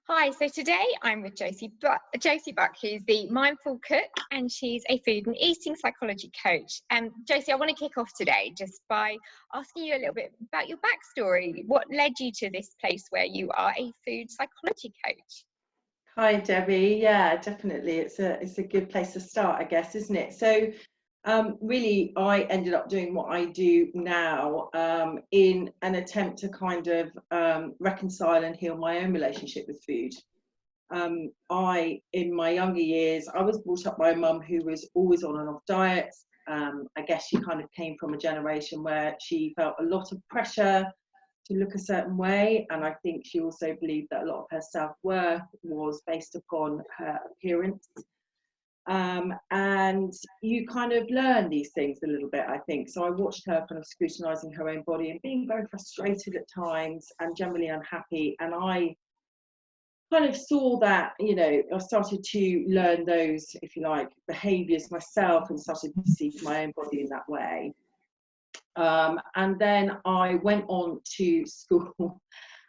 Hi, so today I'm with Josie Buck, who's the mindful cook, and she's a food and eating psychology coach. And Josie, I want to kick off today just by asking you a little bit about your backstory. What led you to this place where you are a food psychology coach? Hi Debbie, yeah, definitely. It's a good place to start, I guess, isn't it? So, really, I ended up doing what I do now in an attempt to kind of reconcile and heal my own relationship with food. In my younger years, I was brought up by a mum who was always on and off diets. I guess she kind of came from a generation where she felt a lot of pressure to look a certain way, and I think she also believed that a lot of her self-worth was based upon her appearance. And you kind of learn these things a little bit, I think. So I watched her kind of scrutinizing her own body and being very frustrated at times and generally unhappy, and I kind of saw that, I started to learn those, if you like, behaviors myself, and started to see my own body in that way. And then I went on to school,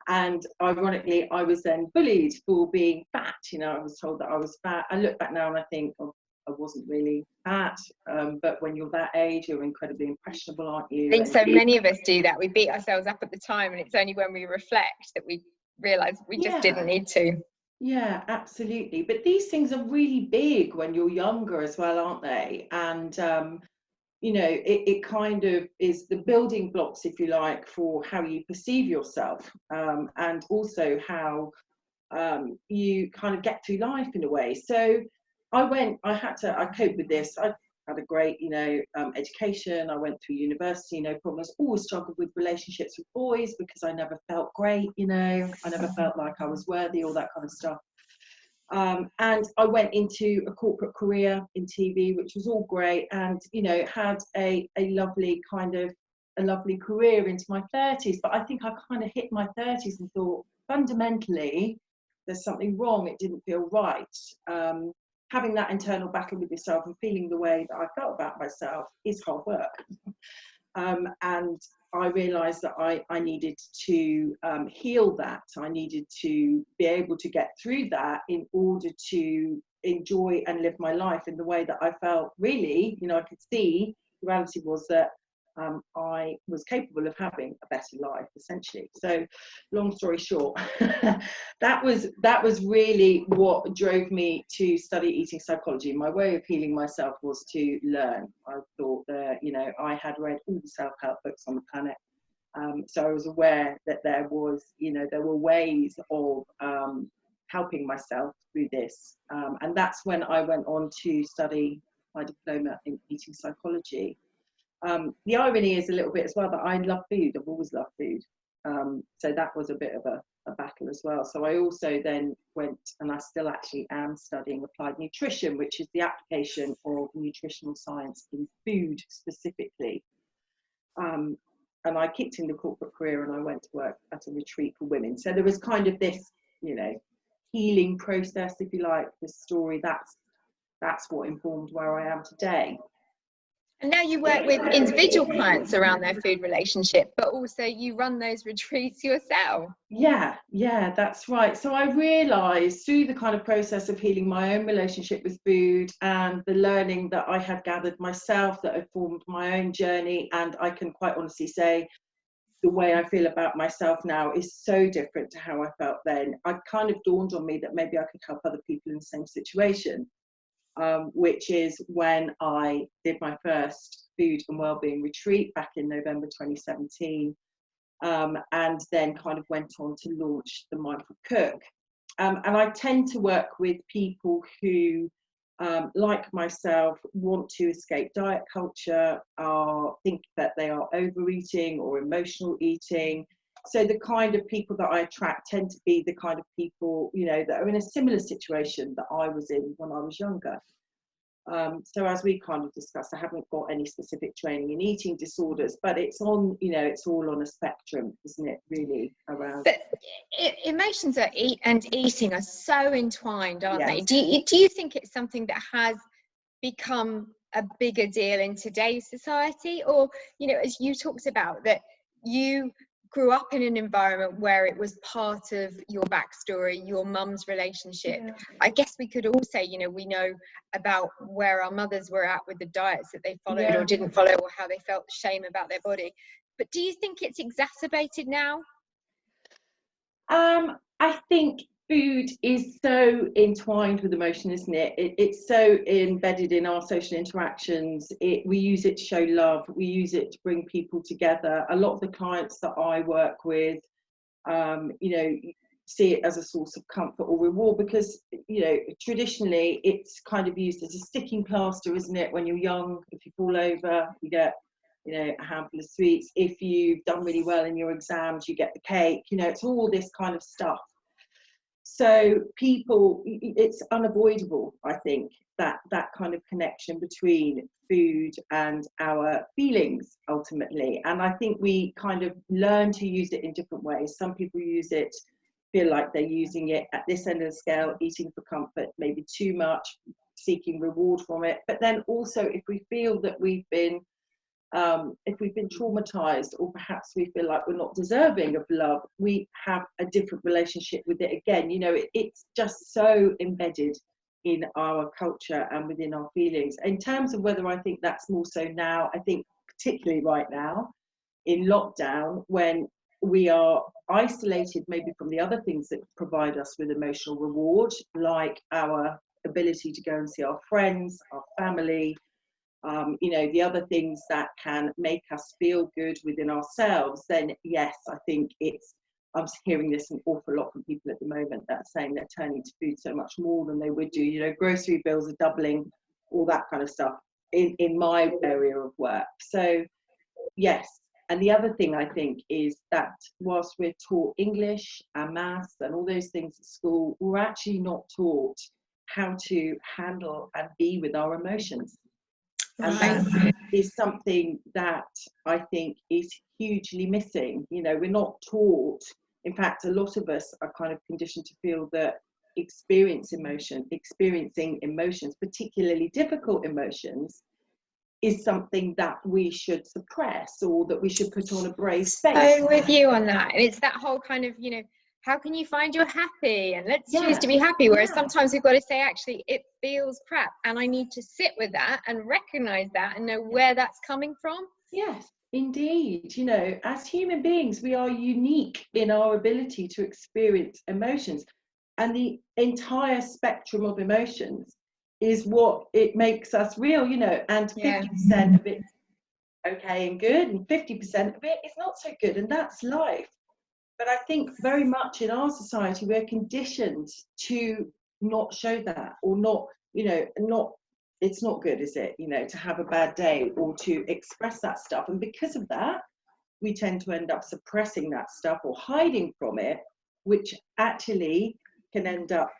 and ironically, I was then bullied for being fat. I was told that I was fat. I look back now and I think, oh, I wasn't really fat. But when you're that age, you're incredibly impressionable, aren't you? I think so many of us do that. We beat ourselves up at the time, and it's only when we reflect that we realise we just didn't need to. Yeah, absolutely. But these things are really big when you're younger as well, aren't they? And it kind of is the building blocks, if you like, for how you perceive yourself, and also how you kind of get through life in a way. So I coped with this. I had a great, education. I went through university, no problems. Always struggled with relationships with boys because I never felt great, I never felt like I was worthy, all that kind of stuff. And I went into a corporate career in TV, which was all great, and had a lovely career into my 30s. But I think I kind of hit my 30s and thought, fundamentally, there's something wrong. It didn't feel right. Having that internal battle with yourself and feeling the way that I felt about myself is hard work. And I realised that I needed to heal that. I needed to be able to get through that in order to enjoy and live my life in the way that I felt really, I could see the reality was that I was capable of having a better life, essentially. So, long story short, that was really what drove me to study eating psychology. My way of healing myself was to learn. I thought that, I had read all the self-help books on the planet. So I was aware that there were ways of helping myself through this. And that's when I went on to study my diploma in eating psychology. The irony is a little bit as well that I love food. I've always loved food. So that was a bit of a battle as well. So I also then went, and I still actually am studying applied nutrition, which is the application of nutritional science in food specifically. And I kicked in the corporate career and I went to work at a retreat for women. So there was kind of this, healing process, if you like, this story. That's what informed where I am today. And now you work with individual clients around their food relationship, but also you run those retreats yourself. Yeah, that's right. So I realised through the kind of process of healing my own relationship with food and the learning that I had gathered myself, that had formed my own journey, and I can quite honestly say the way I feel about myself now is so different to how I felt then. It kind of dawned on me that maybe I could help other people in the same situation. Which is when I did my first food and wellbeing retreat back in November 2017, and then kind of went on to launch the Mindful Cook. And I tend to work with people who, like myself, want to escape diet culture, think that they are overeating or emotional eating. So the kind of people that I attract tend to be the kind of people, that are in a similar situation that I was in when I was younger. So as we kind of discussed, I haven't got any specific training in eating disorders, but it's on, it's all on a spectrum, isn't it, really, around. But emotions and eating are so entwined, aren't they? Do you think it's something that has become a bigger deal in today's society? Or, as you talked about, that you grew up in an environment where it was part of your backstory, your mum's relationship. Yeah. I guess we could all say, you know, we know about where our mothers were at with the diets that they followed or didn't follow, or how they felt shame about their body. But do you think it's exacerbated now? I think food is so entwined with emotion, isn't it? It's so embedded in our social interactions. We use it to show love. We use it to bring people together. A lot of the clients that I work with, you know, see it as a source of comfort or reward, because, you know, traditionally it's kind of used as a sticking plaster, isn't it? When you're young, if you fall over, you get, you know, a handful of sweets. If you've done really well in your exams, you get the cake. You know, it's all this kind of stuff. So people, it's unavoidable, I think, that kind of connection between food and our feelings ultimately. And I think we kind of learn to use it in different ways. Some people use it, feel like they're using it at this end of the scale, eating for comfort, maybe too much, seeking reward from it. But then also, if we feel that we've been traumatized, or perhaps we feel like we're not deserving of love, we have a different relationship with it again. You know, it's just so embedded in our culture and within our feelings. In terms of whether I think that's more so now, I think particularly right now in lockdown, when we are isolated maybe from the other things that provide us with emotional reward, like our ability to go and see our friends, our family, you know, the other things that can make us feel good within ourselves, then yes, I think I'm hearing this an awful lot from people at the moment that are saying they're turning to food so much more than they would do. You know, grocery bills are doubling, all that kind of stuff in my area of work. So yes. And the other thing I think is that whilst we're taught English and maths and all those things at school, we're actually not taught how to handle and be with our emotions. And that is something that I think is hugely missing. You know, we're not taught. In fact, a lot of us are kind of conditioned to feel that experiencing emotions, particularly difficult emotions, is something that we should suppress, or that we should put on a brave face. I'm with you on that. And it's that whole kind of, you know, how can you find you're happy, and let's choose to be happy, whereas sometimes we've got to say, actually, it feels crap, and I need to sit with that and recognize that and know where that's coming from. Yes, indeed. You know, as human beings, we are unique in our ability to experience emotions, and the entire spectrum of emotions is what it makes us real. You know, and 50% of it okay and good, and 50% of it is not so good, and that's life. But I think very much in our society, we're conditioned to not show that, or not, you know, it's not good, is it, you know, to have a bad day or to express that stuff. And because of that, we tend to end up suppressing that stuff or hiding from it, which actually can end up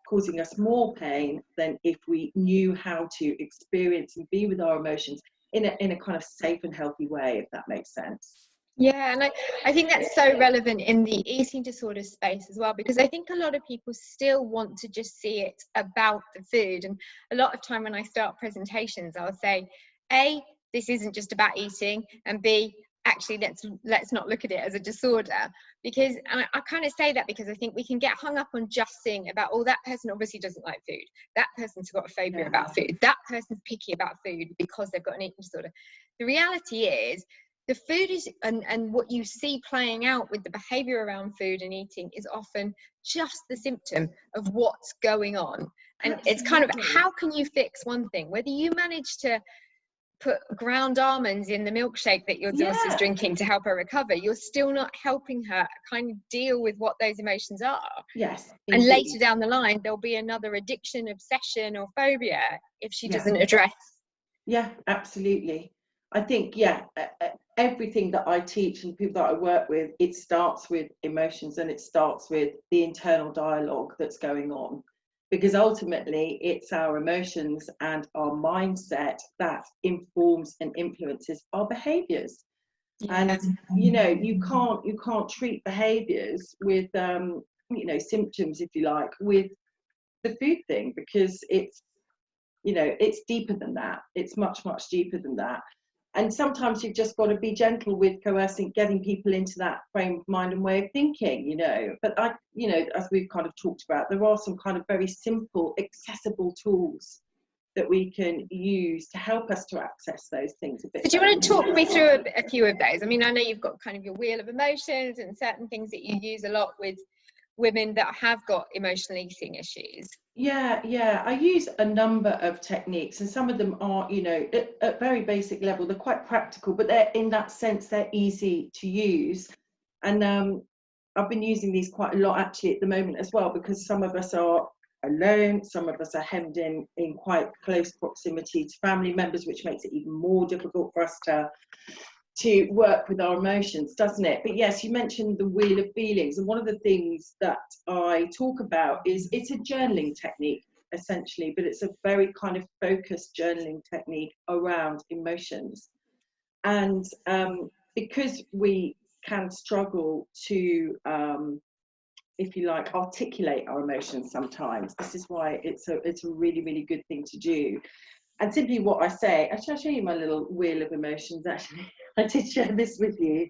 causing us more pain than if we knew how to experience and be with our emotions in a kind of safe and healthy way, if that makes sense. Yeah, and I think that's so relevant in the eating disorder space as well, because I think a lot of people still want to just see it about the food. And a lot of time when I start presentations, I'll say, A, this isn't just about eating, and B, actually, let's not look at it as a disorder. Because I kind of say that because I think we can get hung up on just seeing about, oh, that person obviously doesn't like food, that person's got a phobia about food, that person's picky about food because they've got an eating disorder. The reality is, the food is, and what you see playing out with the behavior around food and eating is often just the symptom of what's going on. And it's kind of, how can you fix one thing? Whether you manage to put ground almonds in the milkshake that your daughter's drinking to help her recover, you're still not helping her kind of deal with what those emotions are. Yes. And later down the line, there'll be another addiction, obsession, or phobia if she doesn't address. Yeah, absolutely. I think, everything that I teach and people that I work with, it starts with emotions, and it starts with the internal dialogue that's going on, because ultimately it's our emotions and our mindset that informs and influences our behaviors. And you know, you can't treat behaviors with you know, symptoms, if you like, with the food thing, because it's, you know, it's deeper than that. It's much deeper than that. And sometimes you've just got to be gentle with coercing, getting people into that frame of mind and way of thinking, you know. But you know, as we've kind of talked about, there are some kind of very simple, accessible tools that we can use to help us to access those things a bit. So do you want to talk me through a few of those? I mean, I know you've got kind of your wheel of emotions and certain things that you use a lot with women that have got emotional eating issues. Yeah, I use a number of techniques, and some of them are, you know, at very basic level, they're quite practical, but they're, in that sense, they're easy to use. And I've been using these quite a lot actually at the moment as well, because some of us are alone, some of us are hemmed in quite close proximity to family members, which makes it even more difficult for us to work with our emotions, doesn't it? But yes, you mentioned the wheel of feelings, and one of the things that I talk about is, it's a journaling technique essentially, but it's a very kind of focused journaling technique around emotions. And because we can struggle to if you like, articulate our emotions sometimes, this is why it's a really, really good thing to do. And simply what I say, actually, I'll show you my little wheel of emotions, actually. I did share this with you.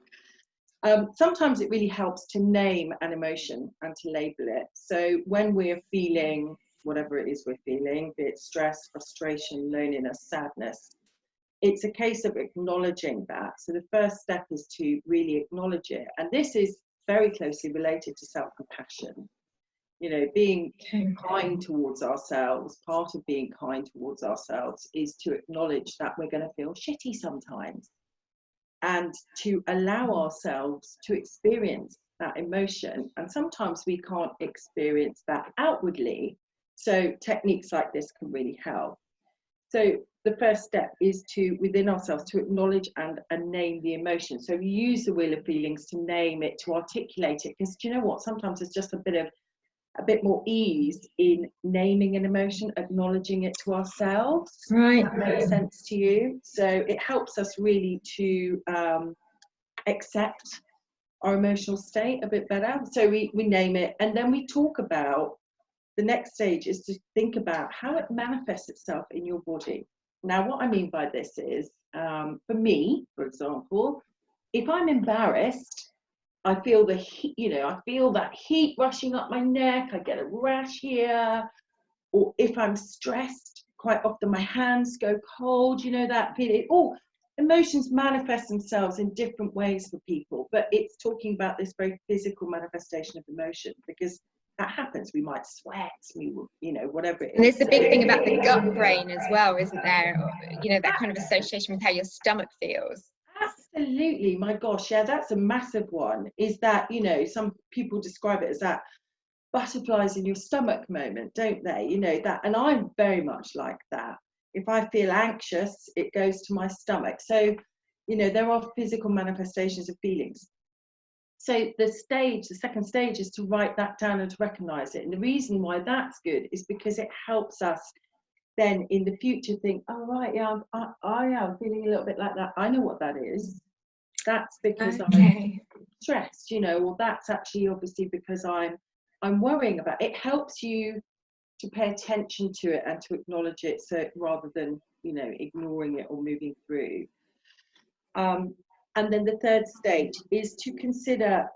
Sometimes it really helps to name an emotion and to label it. So when we're feeling whatever it is we're feeling, be it stress, frustration, loneliness, sadness, it's a case of acknowledging that. So the first step is to really acknowledge it. And this is very closely related to self-compassion. You know, being kind towards ourselves, part of being kind towards ourselves is to acknowledge that we're going to feel shitty sometimes, and to allow ourselves to experience that emotion. And sometimes we can't experience that outwardly. So techniques like this can really help. So the first step is to, within ourselves, to acknowledge and name the emotion. So we use the wheel of feelings to name it, to articulate it, because do you know what? Sometimes there's just a bit more ease in naming an emotion, acknowledging it to ourselves. Right. That makes sense to you? So it helps us really to accept our emotional state a bit better. So we name it, and then we talk about, the next stage is to think about how it manifests itself in your body. Now, what I mean by this is, for me, for example, if I'm embarrassed, I feel the heat, you know, I feel that heat rushing up my neck, I get a rash here. Or if I'm stressed, quite often my hands go cold, you know, that feeling. Oh, emotions manifest themselves in different ways for people, but it's talking about this very physical manifestation of emotion, because that happens. We might sweat, we will, you know, whatever it is. And there's the big thing about the gut brain as well, isn't there? You know, that kind of association with how your stomach feels. Absolutely, my gosh, yeah, that's a massive one. Is that, you know, some people describe it as that butterflies in your stomach moment, don't they? You know, that, and I'm very much like that. If I feel anxious, it goes to my stomach. So, you know, there are physical manifestations of feelings. So the second stage is to write that down and to recognize it. And the reason why that's good is because it helps us then in the future think, oh right, yeah, I am feeling a little bit like that. I know what that is. That's because I'm stressed, you know, or that's actually obviously because I'm worrying about it. It helps you to pay attention to it and to acknowledge it, so rather than, you know, ignoring it or moving through. And then the third stage is to consider,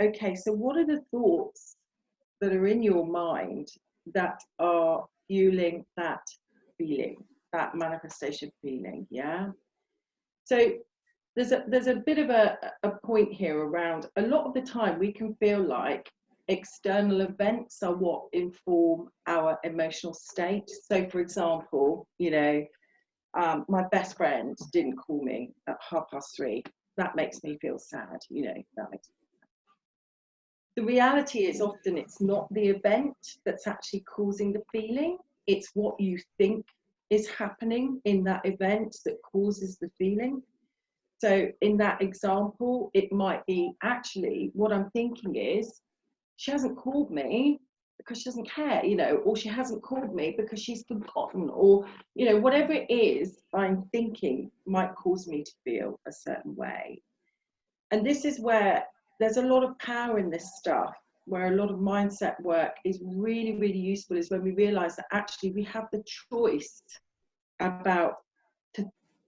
okay, so what are the thoughts that are in your mind that are fueling that feeling, that manifestation feeling, yeah? So there's a bit of a point here around, a lot of the time we can feel like external events are what inform our emotional state. So for example, you know, my best friend didn't call me at 3:30. That makes me feel sad, you know, that makes me sad. The reality is often it's not the event that's actually causing the feeling, it's what you think is happening in that event that causes the feeling. So in that example, it might be, actually what I'm thinking is, she hasn't called me because she doesn't care, you know, or she hasn't called me because she's forgotten, or, you know, whatever it is I'm thinking might cause me to feel a certain way. And this is where there's a lot of power in this stuff, where a lot of mindset work is really, really useful, is when we realize that actually we have the choice about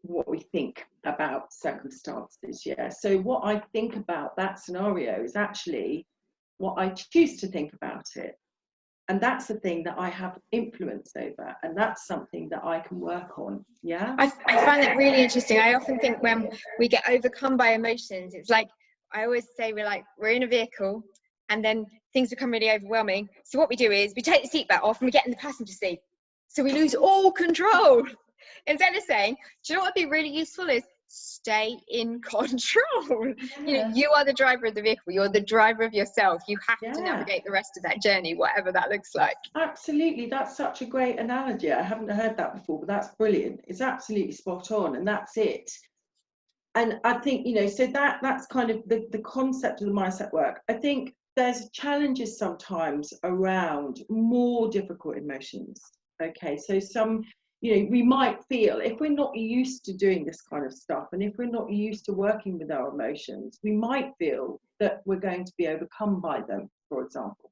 what we think about circumstances. Yeah. So what I think about that scenario is actually what I choose to think about it. And that's the thing that I have influence over, and that's something that I can work on. Yeah. I find that really interesting. I often think when we get overcome by emotions, it's like, I always say, we're in a vehicle and then things become really overwhelming. So what we do is we take the seatbelt off and we get in the passenger seat. So we lose all control. Instead of saying, do you know what would be really useful is stay in control. Yeah. You are the driver of the vehicle. You're the driver of yourself. You have to Yeah. navigate the rest of that journey, whatever that looks like. Absolutely. That's such a great analogy. I haven't heard that before, but that's brilliant. It's absolutely spot on, and that's it. And I think, so that's kind of the concept of the mindset work. I think there's challenges sometimes around more difficult emotions. Okay, so we might feel, if we're not used to doing this kind of stuff, and if we're not used to working with our emotions, we might feel that we're going to be overcome by them, for example.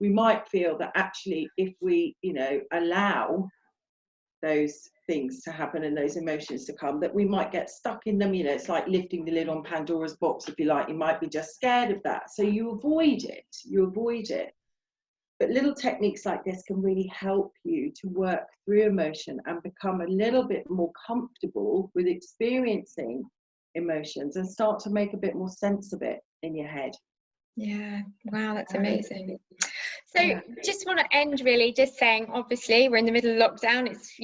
We might feel that actually, if we, allow those things to happen and those emotions to come, that we might get stuck in them. It's like lifting the lid on Pandora's box, if you like. You might be just scared of that, so you avoid it. But little techniques like this can really help you to work through emotion and become a little bit more comfortable with experiencing emotions and start to make a bit more sense of it in your head. Yeah, wow, that's amazing. So just want to end really just saying, obviously we're in the middle of lockdown. It's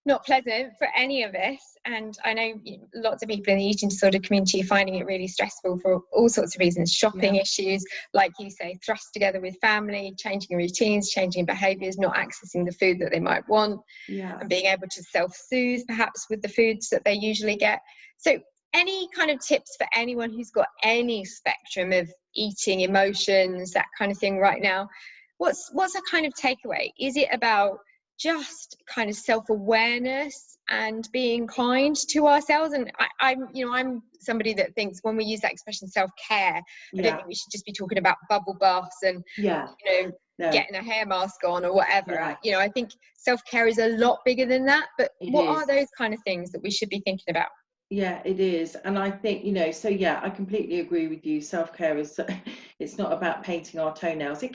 not pleasant for any of us, and I know lots of people in the eating disorder community are finding it really stressful for all sorts of reasons. Shopping issues, like you say, thrust together with family, changing routines, changing behaviours, not accessing the food that they might want, and being able to self-soothe perhaps with the foods that they usually get. So any kind of tips for anyone who's got any spectrum of eating, emotions, that kind of thing right now? What's a kind of takeaway? Is it about just kind of self-awareness and being kind to ourselves? And I'm somebody that thinks when we use that expression self-care, I don't think we should just be talking about bubble baths and getting a hair mask on or whatever. I think self-care is a lot bigger than that, but what are those kind of things that we should be thinking about? Yeah, it is. And I think, I completely agree with you. Self-care it's not about painting our toenails. It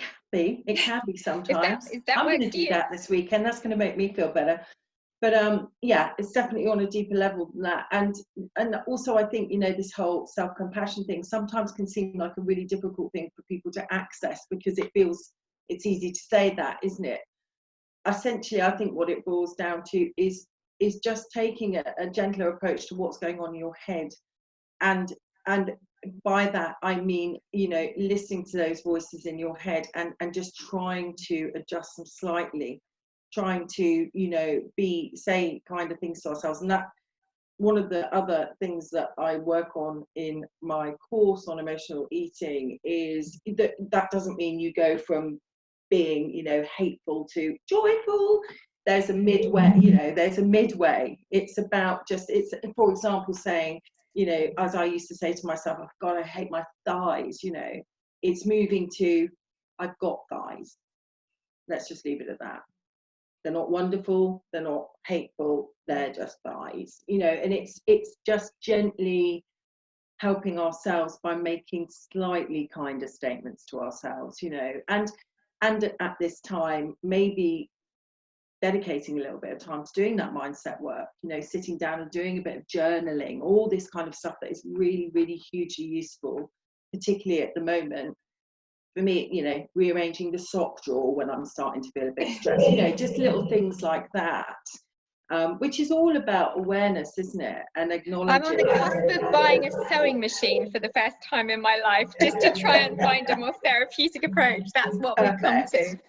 can be sometimes. I'm going to do that this weekend. That's going to make me feel better. But it's definitely on a deeper level than that. And also I think, this whole self-compassion thing sometimes can seem like a really difficult thing for people to access, because it's easy to say that, isn't it? Essentially, I think what it boils down to is just taking a gentler approach to what's going on in your head, and by that I mean listening to those voices in your head and just trying to adjust them slightly, trying to say kind of things to ourselves. And that one of the other things that I work on in my course on emotional eating is that doesn't mean you go from being hateful to joyful. There's a midway. It's about it's for example saying, as I used to say to myself, oh God, I hate my thighs. It's moving to, I've got thighs. Let's just leave it at that. They're not wonderful, they're not hateful, they're just thighs. And it's just gently helping ourselves by making slightly kinder statements to ourselves, and at this time maybe dedicating a little bit of time to doing that mindset work, sitting down and doing a bit of journaling, all this kind of stuff that is really, really hugely useful, particularly at the moment. For me, rearranging the sock drawer when I'm starting to feel a bit stressed, just little things like that, which is all about awareness, isn't it? And acknowledging. I'm on the cusp of buying a sewing machine for the first time in my life, just to try and find a more therapeutic approach. That's what we've come to.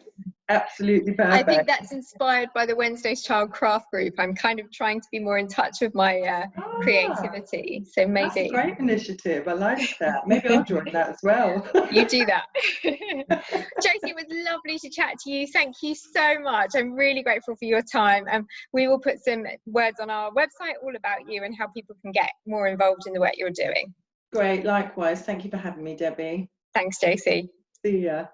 Absolutely perfect. I think that's inspired by the Wednesday's Child Craft Group. I'm kind of trying to be more in touch with my creativity. So maybe. That's a great initiative. I like that. Maybe I'll join that as well. You do that. Josie, it was lovely to chat to you. Thank you so much. I'm really grateful for your time. We will put some words on our website all about you and how people can get more involved in the work you're doing. Great. Likewise. Thank you for having me, Debbie. Thanks, Josie. See ya.